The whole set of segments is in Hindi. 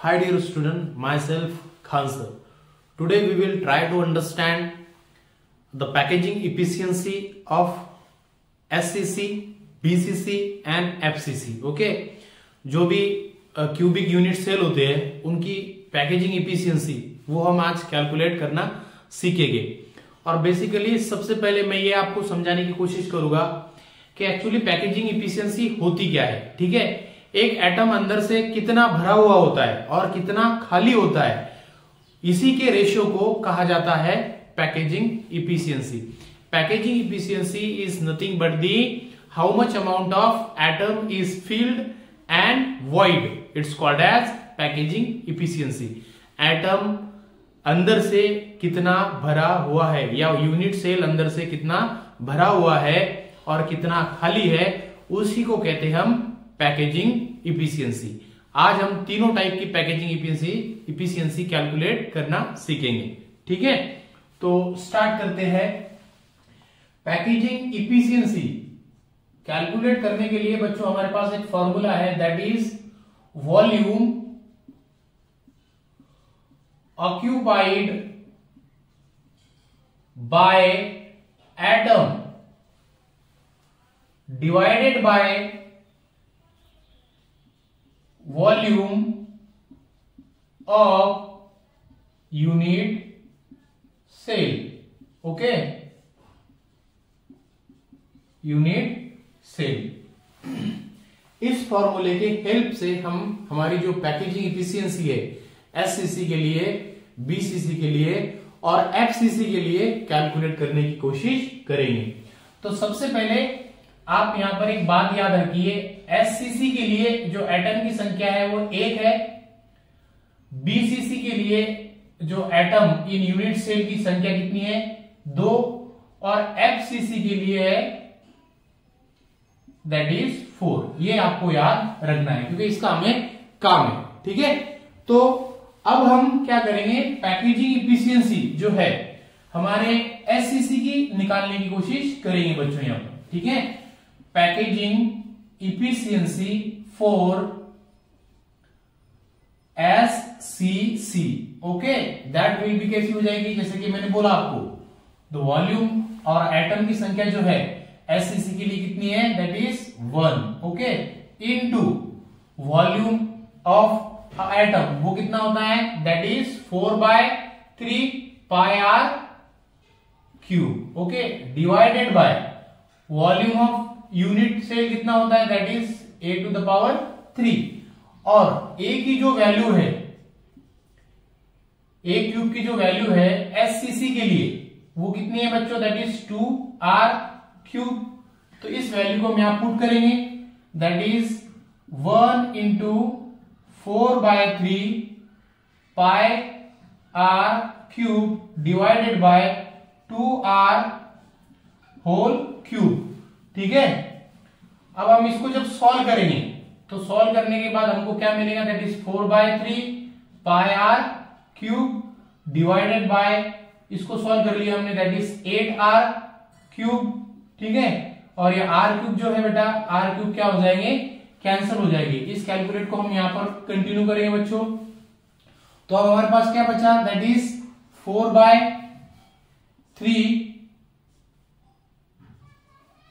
Hi dear student, myself Khan sir. Today we will try to understand the packaging efficiency of SCC, BCC and FCC. Okay, जो भी क्यूबिक यूनिट सेल होते हैं उनकी पैकेजिंग इफिशियंसी वो हम आज कैलकुलेट करना सीखेंगे। और बेसिकली सबसे पहले मैं ये आपको समझाने की कोशिश करूंगा कि एक्चुअली पैकेजिंग इफिशियंसी होती क्या है। ठीक है, एक एटम अंदर से कितना भरा हुआ होता है और कितना खाली होता है, इसी के रेशियो को कहा जाता है packaging efficiency. Packaging efficiency is nothing but the how much amount of atom is filled and void, it's called as packaging efficiency. Atom अंदर से कितना भरा हुआ है या यूनिट सेल अंदर से कितना भरा हुआ है और कितना खाली है, उसी को कहते हैं हम पैकेजिंग इफिशियंसी। आज हम तीनों टाइप की पैकेजिंग इफिशियंसी कैलकुलेट करना सीखेंगे। ठीक है, तो स्टार्ट करते हैं। पैकेजिंग इफिशियंसी कैलकुलेट करने के लिए बच्चों हमारे पास एक फॉर्मूला है, that is volume occupied by atom divided by volume of unit cell. Okay, unit cell। इस फॉर्मूले के हेल्प से हम हमारी जो पैकेजिंग इफिशियंसी है एससीसी के लिए, बीसीसी के लिए और एफसीसी के लिए कैलकुलेट करने की कोशिश करेंगे। तो सबसे पहले आप यहां पर एक बात याद रखिए, एससीसी के लिए जो एटम की संख्या है वो 1 है, बीसीसी के लिए जो एटम इन यूनिट सेल की संख्या कितनी है 2, और एफसीसी के लिए है दैट इज 4। ये आपको याद रखना है क्योंकि इसका हमें काम है। ठीक है, तो अब हम क्या करेंगे, पैकेजिंग इफिशियंसी जो है हमारे एससीसी की निकालने की कोशिश करेंगे बच्चों यहां पर। ठीक है, packaging efficiency for SCC. Okay, that will B कैसी हो जाएगी, जैसे कि मैंने बोला आपको, द वॉल्यूम और एटम की संख्या जो है एससीसी के लिए कितनी है, that is 1। Okay, into volume of atom वो कितना होता है, that is 4/3 pi r cube. Okay, divided by volume of unit cell कितना होता है, दैट इज a⁻3। और a की जो वैल्यू है, a क्यूब की जो वैल्यू है एससीसी के लिए वो कितनी है बच्चों, दैट इज 2r⁵। तो इस वैल्यू को हम यहां पुट करेंगे, that is 1 into 4/3 pi r cube divided by 2r whole cube. ठीक है, अब हम इसको जब सॉल्व करेंगे तो सॉल्व करने के बाद हमको क्या मिलेगा, that is 4/3 pi r cube divided by, इसको सॉल्व कर लिया हमने, दैट इज 8r⁵। ठीक है, और ये r³ जो है बेटा, r³ क्या हो जाएंगे, कैंसिल हो जाएगी। इस कैलकुलेट को हम यहां पर कंटिन्यू करेंगे बच्चों। तो अब हमारे पास क्या बचा, दैट इज 4/3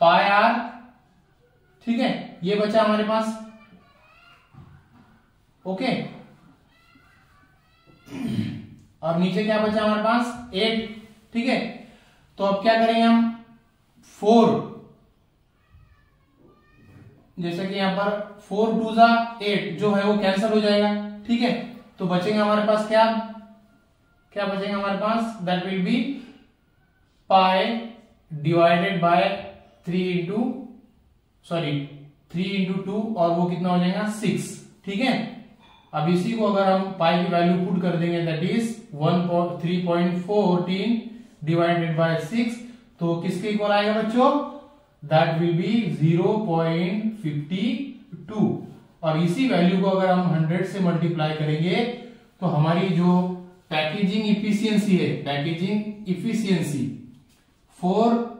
पाई आर। ठीक है, ये बचा हमारे पास। ओके, और नीचे क्या बचा हमारे पास, 8। ठीक है, तो अब क्या करेंगे हम, 4 जैसे कि यहां पर 4 2 8 जो है वो कैंसिल हो जाएगा। ठीक है, तो बचेगा हमारे पास क्या क्या बचेगा हमारे पास, that will be pi divided by 3 into 2 और वो कितना हो जाएगा 6। ठीक है, अब इसी को अगर हम पाई की वैल्यू पुट कर देंगे, दैट इज 3.14 डिवाइडेड बाय 6, तो किसके इक्वल आएगा बच्चों, दैट विल बी 0.52। और इसी वैल्यू को अगर हम 100 से मल्टीप्लाई करेंगे तो हमारी जो पैकेजिंग इफिशियंसी है, पैकेजिंग इफिशियंसी फॉर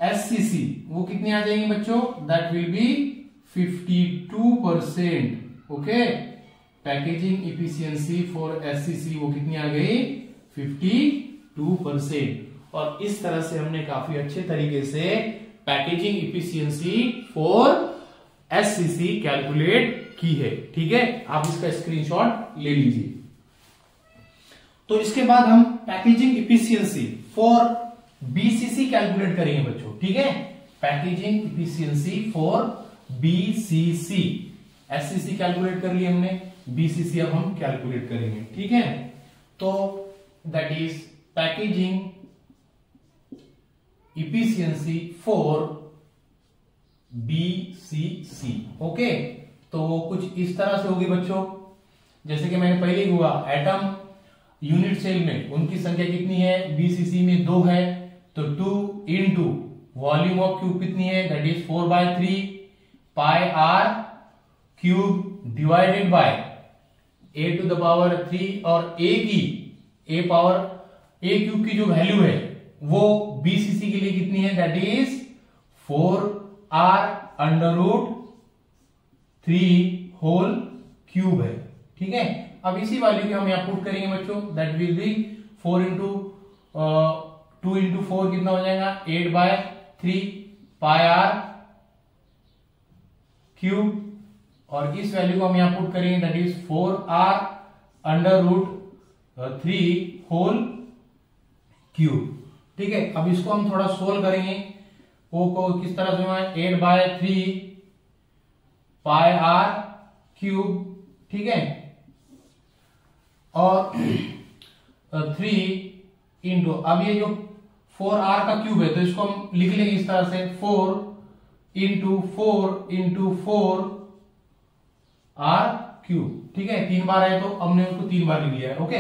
एससीसी वो कितनी आ जाएंगी बच्चों, that will B 52%। Okay, packaging efficiency for SCC वो कितनी आ गई 52%। और इस तरह से हमने काफी अच्छे तरीके से packaging efficiency for SCC calculate की है। ठीक है, आप इसका स्क्रीनशॉट ले लीजिए। तो इसके बाद हम packaging efficiency for BCC calculate करेंगे बच्चों। ठीक है, packaging efficiency for BCC, SCC calculate कर लिया हमने, बीसीसी अब हम कैलकुलेट करेंगे। ठीक है, तो that is packaging efficiency for BCC. Okay, तो कुछ इस तरह से होगी बच्चों, जैसे कि मैंने पहले ही हुआ, एटम यूनिट सेल में उनकी संख्या कितनी है, बीसीसी में 2 है, तो 2 इंटू वॉल्यूम ऑफ क्यूब कितनी है, that is 4/3 pi r cube divided by a to the power 3, और a क्यूब की जो वैल्यू है वो बीसीसी के लिए कितनी है, that is 4r√3 whole cube है। ठीक है, अब इसी वैल्यू की हम यहां पुट करेंगे बच्चों, that will B 4 into 2 into 4 कितना हो जाएगा, 8/3 पाई आर क्यूब, और इस वैल्यू को हम यहां पुट करेंगे, that is 4r√3 whole cube. ठीक है, अब इसको हम थोड़ा सोल्व करेंगे, ओ को किस तरह से, 8/3 पाई आर क्यूब। ठीक है, और 3 इंटू, अब ये जो 4r का क्यूब है तो इसको हम लिख लेंगे इस तरह से, 4 इंटू 4 आर क्यूब। ठीक है, 3 बार है तो हमने उसको 3 बार लिख लिया है। ओके,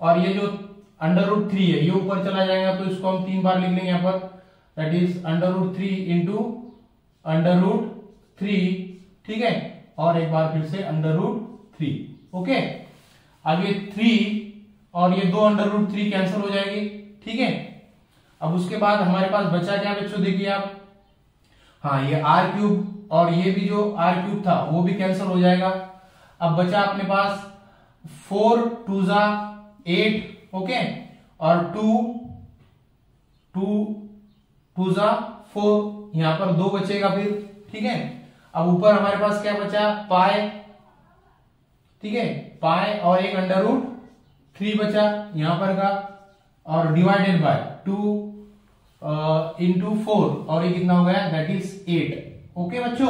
और ये जो √3 है ये ऊपर चला जाएगा तो इसको हम 3 बार लिख लेंगे यहां पर, दैट इज √3 इंटू √3। ठीक है, और एक बार फिर से √3। ओके, अब ये 3 और ये 2 √3 कैंसिल हो जाएगी। ठीक है, अब उसके बाद हमारे पास बचा क्या बच्चों, देखिए आप, हाँ ये r क्यूब और ये भी जो r क्यूब था वो भी कैंसिल हो जाएगा। अब बचा अपने पास 4 2 जा 8, ओके, और 2 जा 4, यहां पर 2 बचेगा फिर। ठीक है, अब ऊपर हमारे पास क्या बचा, पाई। ठीक है, पाई और एक √3 बचा यहां पर का, और डिवाइडेड बाय 2 इंटू 4, और ये कितना हो गया, दैट इज 8। ओके बच्चों,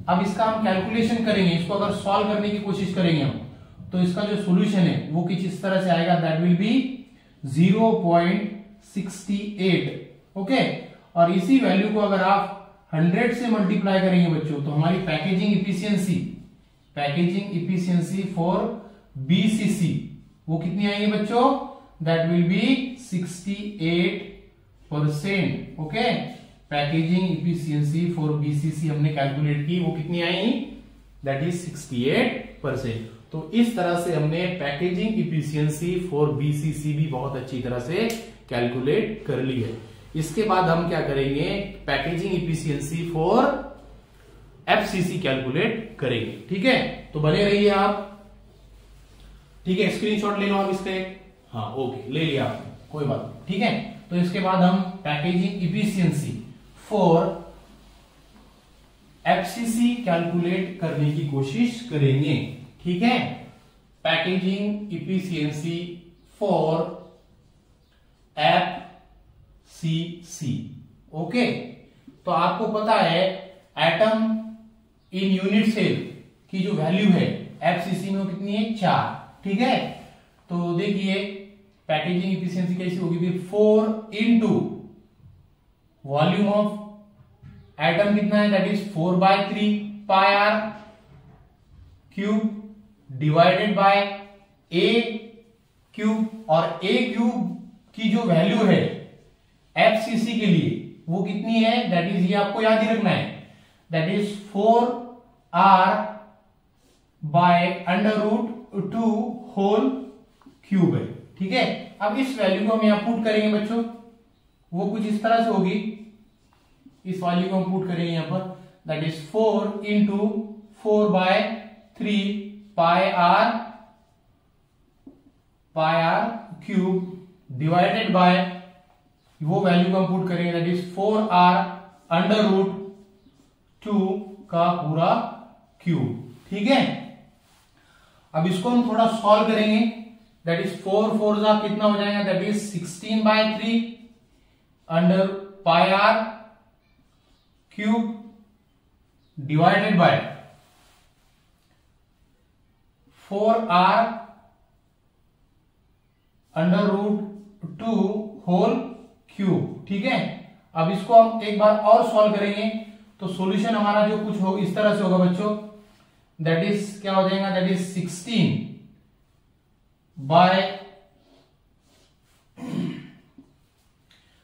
अब इसका हम कैलकुलेशन करेंगे, इसको अगर सॉल्व करने की कोशिश करेंगे हम, तो इसका जो सॉल्यूशन है वो कुछ इस तरह से आएगा, दैट विल बी 0.68। ओके, और इसी वैल्यू को अगर आप 100 से मल्टीप्लाई करेंगे बच्चों, तो हमारी पैकेजिंग इफिशियंसी फॉर बीसीसी वो कितनी आएगी बच्चों, that will B 68%। Okay, packaging efficiency for BCC हमने कैलकुलेट की, वो कितनी आई, दैट इज 68%। तो इस तरह से हमने पैकेजिंग इफिशियंसी फॉर बीसीसी भी बहुत अच्छी तरह से कैलकुलेट कर ली है। इसके बाद हम क्या करेंगे, packaging efficiency for FCC calculate करेंगे। ठीक है, तो बने रहिए आप। ठीक है, स्क्रीनशॉट ले लो आप इसके, हाँ ओके ले लिया आपने, कोई बात नहीं। ठीक है, तो इसके बाद हम packaging efficiency for FCC calculate करने की कोशिश करेंगे। ठीक है, packaging efficiency for FCC. Okay, तो आपको पता है एटम इन यूनिट सेल की जो वैल्यू है एफसीसी में वो कितनी है, 4। ठीक है, तो देखिए पैकेजिंग इफिशियंसी कैसी होगी, फिर 4 इंटू वॉल्यूम ऑफ एटम कितना है, that is 4/3 pi r cube divided by a cube, और ए क्यूब की जो वैल्यू है एफसीसी के लिए वो कितनी है, दैट इज, ये आपको याद ही रखना है, that is 4r/√2 whole cube है। ठीक है, अब इस वैल्यू को हम यहां पुट करेंगे बच्चों, वो कुछ इस तरह से होगी, इस वैल्यू को हम पुट करेंगे यहां पर, that is 4 into 4/3 pi r cube divided by, वो वैल्यू को हम पुट करेंगे, that is 4r under root 2 का पूरा क्यूब। ठीक है, अब इसको हम थोड़ा सॉल्व करेंगे, दैट इज 4 4 जा कितना हो जाएगा, that is 16/3 under pi r cube divided by 4r under root 2 whole cube. ठीक है, अब इसको हम एक बार और सॉल्व करेंगे तो सॉल्यूशन हमारा जो कुछ होगा इस तरह से होगा बच्चों, दैट इज क्या हो जाएगा, दैट इज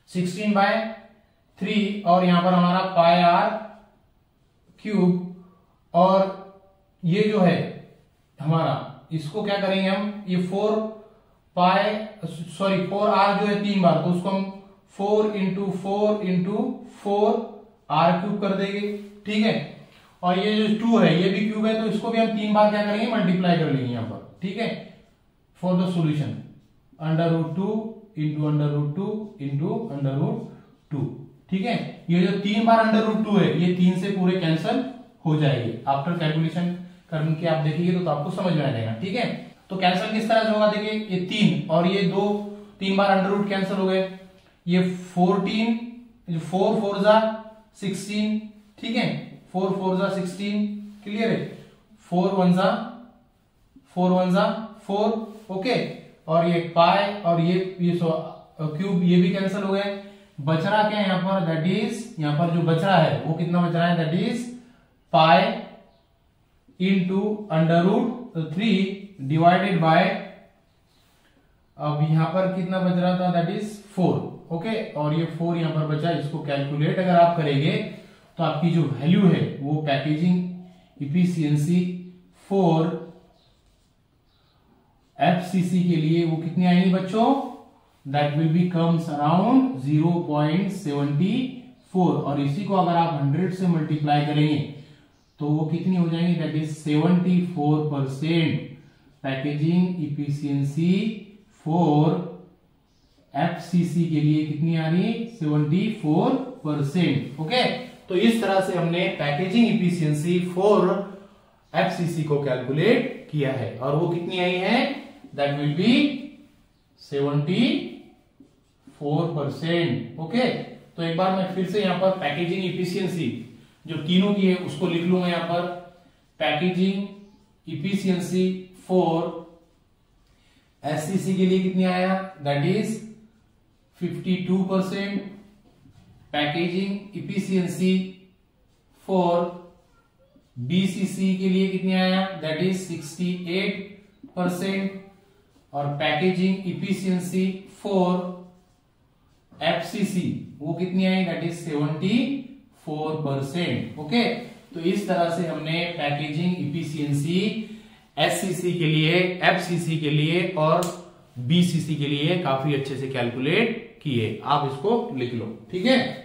16/3 और यहां पर हमारा पाई आर क्यूब, और ये जो है हमारा, इसको क्या करेंगे हम, ये 4r जो है 3 बार, तो उसको हम 4 इंटू 4 आर क्यूब कर देंगे। ठीक है, और ये जो 2 है ये भी क्यूब है, तो इसको भी हम 3 बार क्या करेंगे, मल्टीप्लाई कर लेंगे यहां पर। ठीक है, for the solution under root 2 into under root 2 into under root 2। ठीक है, ये जो 3 बार अंडर रूट 2 है ये 3 से पूरे कैंसिल हो जाएंगे। आफ्टर कैलकुलेशन करके आप देखेंगे तो आपको समझ में आ जाएगा। ठीक है, तो कैंसिल किस तरह से होगा, देखिए ये 3 और ये 3 बार अंडर रूट कैंसिल हो गए, ये 14, 4 4 जा 16। ठीक है, 4 4 जा 16, क्लियर है, 4 1 जा 4। ओके, और ये पाई और ये क्यूब ये भी कैंसिल हो गए। बच रहा क्या यहां पर, दैट इज यहां पर जो बच रहा है वो कितना बच रहा है, that is pi into under root 3 divided by, अब यहां पर कितना बच रहा था, दैट इज 4। ओके, और ये 4 यहां पर बचा, इसको कैलकुलेट अगर आप करेंगे तो आपकी जो वैल्यू है वो पैकेजिंग इफिशियंसी फॉर एफसीसी के लिए वो कितनी आएगी बच्चों, that will B comes around 0.74, और इसी को अगर आप 100 से मल्टीप्लाई करेंगे तो वो कितनी हो जाएंगी, that is 74% packaging efficiency for FCC के लिए कितनी आ रही है, 74%। ओके, तो इस तरह से हमने पैकेजिंग इफिशियंसी फॉर एफसीसी को कैलकुलेट किया है, और वो कितनी आई है, दैट विल बी 74%। ओके, तो एक बार मैं फिर से यहां पर पैकेजिंग इफिशियंसी जो तीनों की है उसको लिख लूंगा यहां पर, पैकेजिंग इफिशियंसी फॉर एससीसी के लिए कितनी आया, that is 52%, packaging efficiency for BCC के लिए कितनी आया, दैट इज 68%, और पैकेजिंग इफिशियंसी फॉर एफसीसी वो कितनी आई, दैट इज 74%। ओके, तो इस तरह से हमने पैकेजिंग इफिशियंसी एससीसी के लिए, एफसीसी के लिए और बीसीसी के लिए काफी अच्छे से कैलकुलेट किए। आप इसको लिख लो, ठीक है।